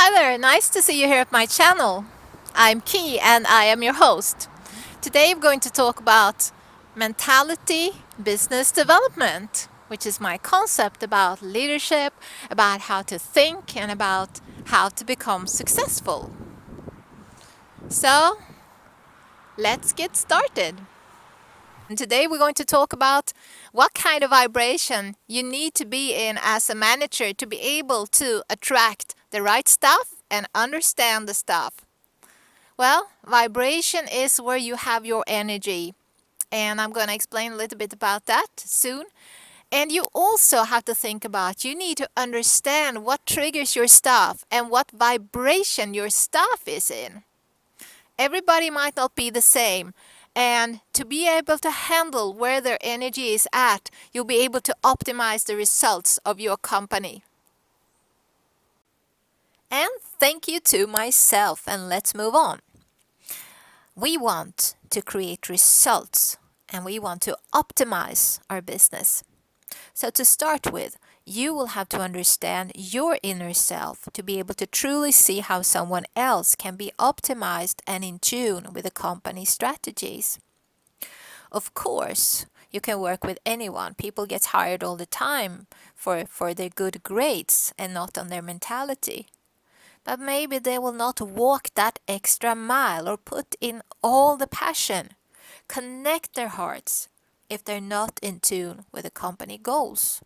Hi there, nice to see you here at my channel. I'm Key and I am your host. Today I'm going to talk about mentality business development, which is my concept about leadership, about how to think, and about how to become successful. So, let's get started. And today we're going to talk about what kind of vibration you need to be in as a manager to be able to attract the right staff and understand the staff. Well, vibration is where you have your energy, and I'm going to explain a little bit about that soon. And you also have to think about, you need to understand what triggers your staff and what vibration your staff is in. Everybody might not be the same. And to be able to handle where their energy is at, you'll be able to optimize the results of your company. And thank you to myself, and let's move on. We want to create results and we want to optimize our business. So to start with, you will have to understand your inner self to be able to truly see how someone else can be optimized and in tune with the company's strategies. Of course, you can work with anyone. People get hired all the time for their good grades and not on their mentality. But maybe they will not walk that extra mile or put in all the passion, connect their hearts, if they're not in tune with the company goals.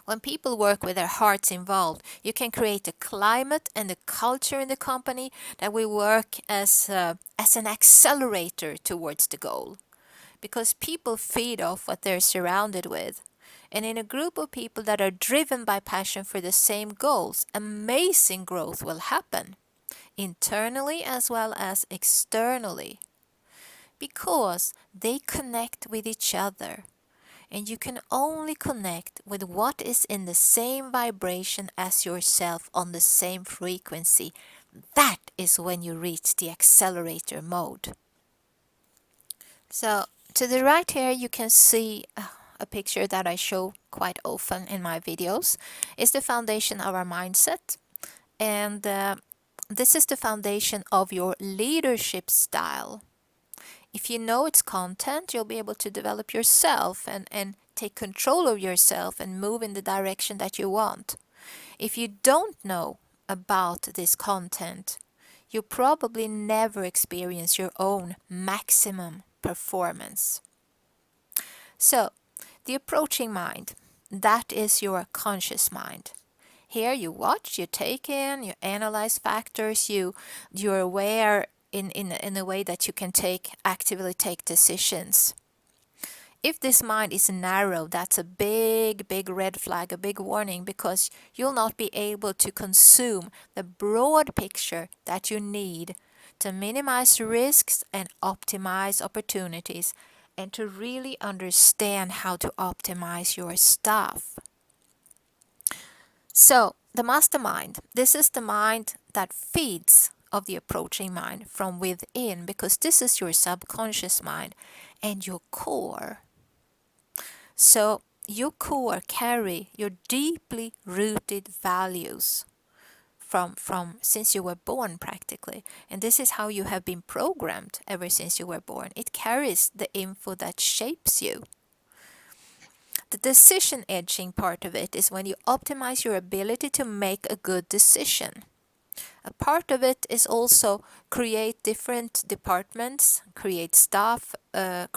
When people work with their hearts involved, you can create a climate and a culture in the company that will work as an accelerator towards the goal. Because people feed off what they're surrounded with. And in a group of people that are driven by passion for the same goals, amazing growth will happen, internally as well as externally. Because they connect with each other. And you can only connect with what is in the same vibration as yourself on the same frequency. That is when you reach the accelerator mode. So, to the right here you can see a picture that I show quite often in my videos. It's the foundation of our mindset, and this is the foundation of your leadership style. If you know its content, you'll be able to develop yourself and take control of yourself and move in the direction that you want. If you don't know about this content, you probably never experience your own maximum performance. So, the approaching mind, that is your conscious mind. Here you watch, you take in, you analyze factors, you're aware in a way that you can actively take decisions. If this mind is narrow, that's a big red flag, a big warning, because you'll not be able to consume the broad picture that you need to minimize risks and optimize opportunities, and to really understand how to optimize your staff. So, the mastermind, this is the mind that feeds of the approaching mind from within, because this is your subconscious mind and your core. So, your core carry your deeply rooted values from since you were born practically, and this is how you have been programmed ever since you were born. It carries the info that shapes you. The decision edging part of it is when you optimize your ability to make a good decision. A part of it is also create different departments, create staff, hire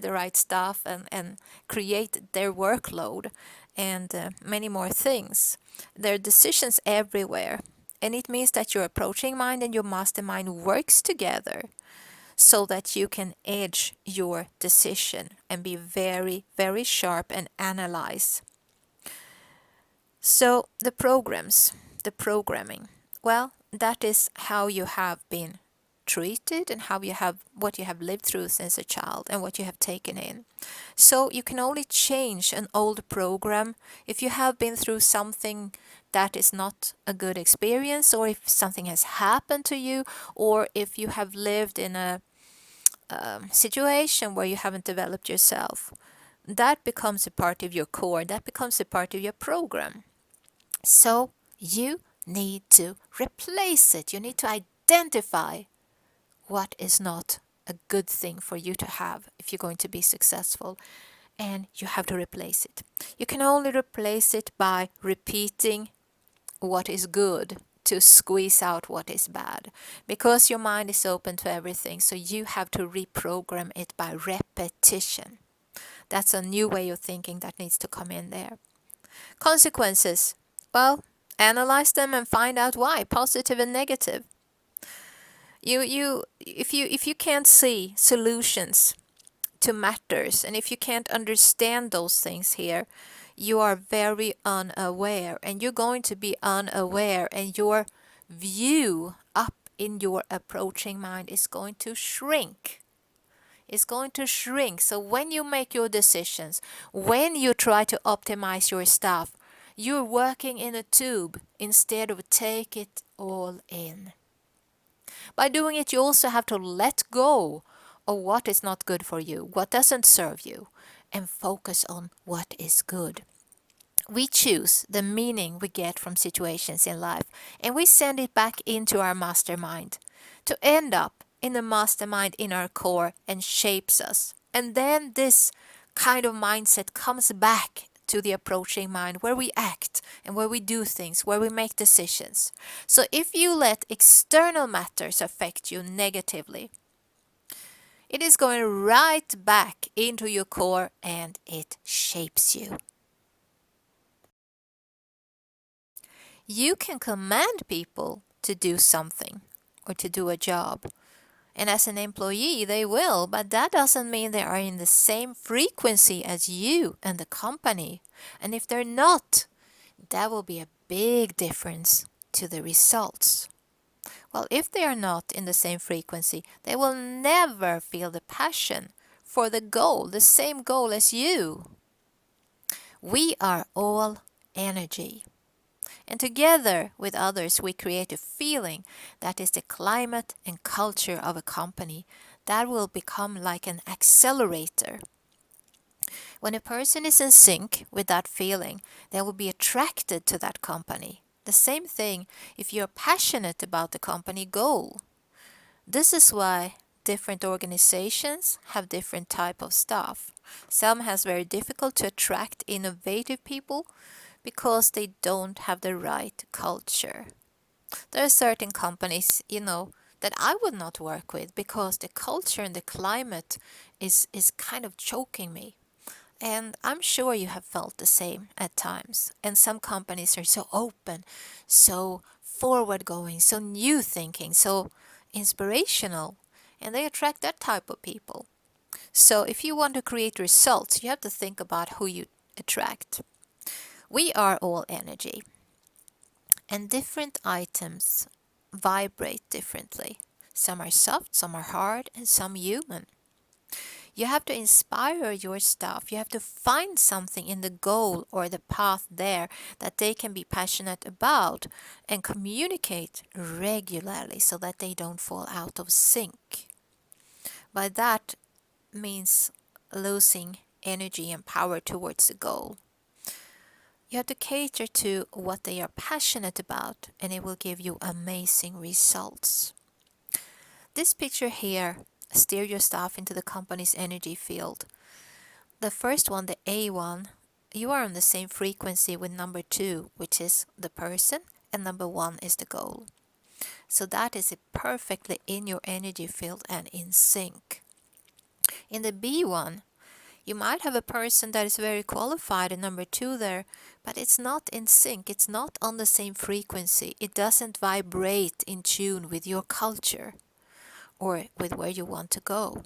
the right staff, and create their workload, and many more things. There are decisions everywhere, and it means that your approaching mind and your mastermind works together so that you can edge your decision and be very sharp and analyze. So the programming, well, that is how you have been treated and what you have lived through since a child and what you have taken in. So you can only change an old program if you have been through something that is not a good experience, or if something has happened to you, or if you have lived in a situation where you haven't developed yourself. That becomes a part of your core, that becomes a part of your program. So you need to replace it. You need to identify what is not a good thing for you to have if you're going to be successful, and you have to replace it. You can only replace it by repeating what is good to squeeze out what is bad, because your mind is open to everything, so you have to reprogram it by repetition. That's a new way of thinking that needs to come in there. Consequences. Well, analyze them and find out why, positive and negative. If you can't see solutions to matters, and if you can't understand those things here, you are very unaware, and you're going to be unaware, and your view up in your approaching mind is going to shrink. It's going to shrink. So when you make your decisions, when you try to optimize your stuff, you're working in a tube instead of take it all in. By doing it, you also have to let go of what is not good for you, what doesn't serve you, and focus on what is good. We choose the meaning we get from situations in life, and we send it back into our mastermind to end up in the mastermind in our core and shapes us. And then this kind of mindset comes back to the approaching mind, where we act and where we do things, where we make decisions. So if you let external matters affect you negatively, it is going right back into your core and it shapes you. You can command people to do something or to do a job. And as an employee, they will, but that doesn't mean they are in the same frequency as you and the company. And if they're not, that will be a big difference to the results. Well, if they are not in the same frequency, they will never feel the passion for the goal, the same goal as you. We are all energy. And together with others, we create a feeling that is the climate and culture of a company that will become like an accelerator. When a person is in sync with that feeling, they will be attracted to that company. The same thing if you're passionate about the company goal. This is why different organizations have different type of staff. Some has very difficult to attract innovative people because they don't have the right culture. There are certain companies, that I would not work with because the culture and the climate is kind of choking me. And I'm sure you have felt the same at times. And some companies are so open, so forward going, so new thinking, so inspirational, and they attract that type of people. So if you want to create results, you have to think about who you attract. We are all energy, and different items vibrate differently. Some are soft, some are hard, and some human. You have to inspire your staff. You have to find something in the goal or the path there that they can be passionate about and communicate regularly so that they don't fall out of sync. By that means losing energy and power towards the goal. You have to cater to what they are passionate about, and it will give you amazing results. This picture here, steer your staff into the company's energy field. The first one, the A1, you are on the same frequency with number 2, which is the person, and number 1 is the goal. So that is perfectly in your energy field and in sync. In the B1, you might have a person that is very qualified in number 2 there, but it's not in sync. It's not on the same frequency. It doesn't vibrate in tune with your culture or with where you want to go.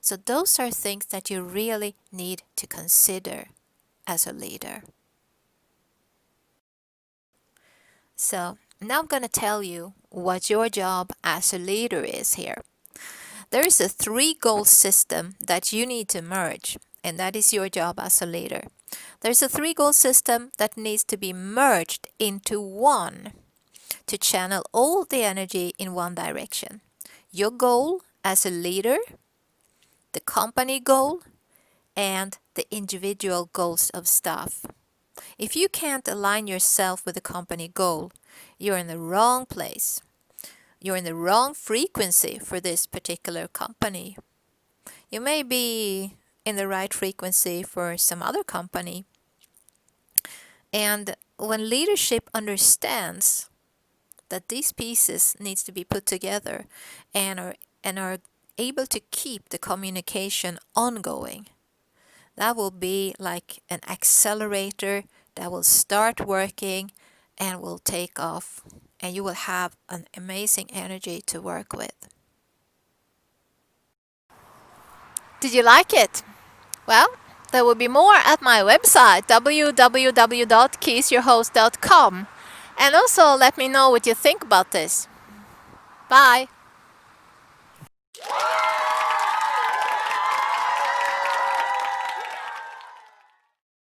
So those are things that you really need to consider as a leader. So now I'm going to tell you what your job as a leader is here. There is a 3-goal system that you need to merge, and that is your job as a leader. There's a 3-goal system that needs to be merged into one to channel all the energy in one direction. Your goal as a leader, the company goal, and the individual goals of staff. If you can't align yourself with the company goal, you're in the wrong place. You're in the wrong frequency for this particular company. You may be in the right frequency for some other company. And when leadership understands that these pieces needs to be put together and are able to keep the communication ongoing, that will be like an accelerator that will start working and will take off, and you will have an amazing energy to work with. Did you like it? Well, there will be more at my website www.keysyourhost.com, and also let me know what you think about this. Bye.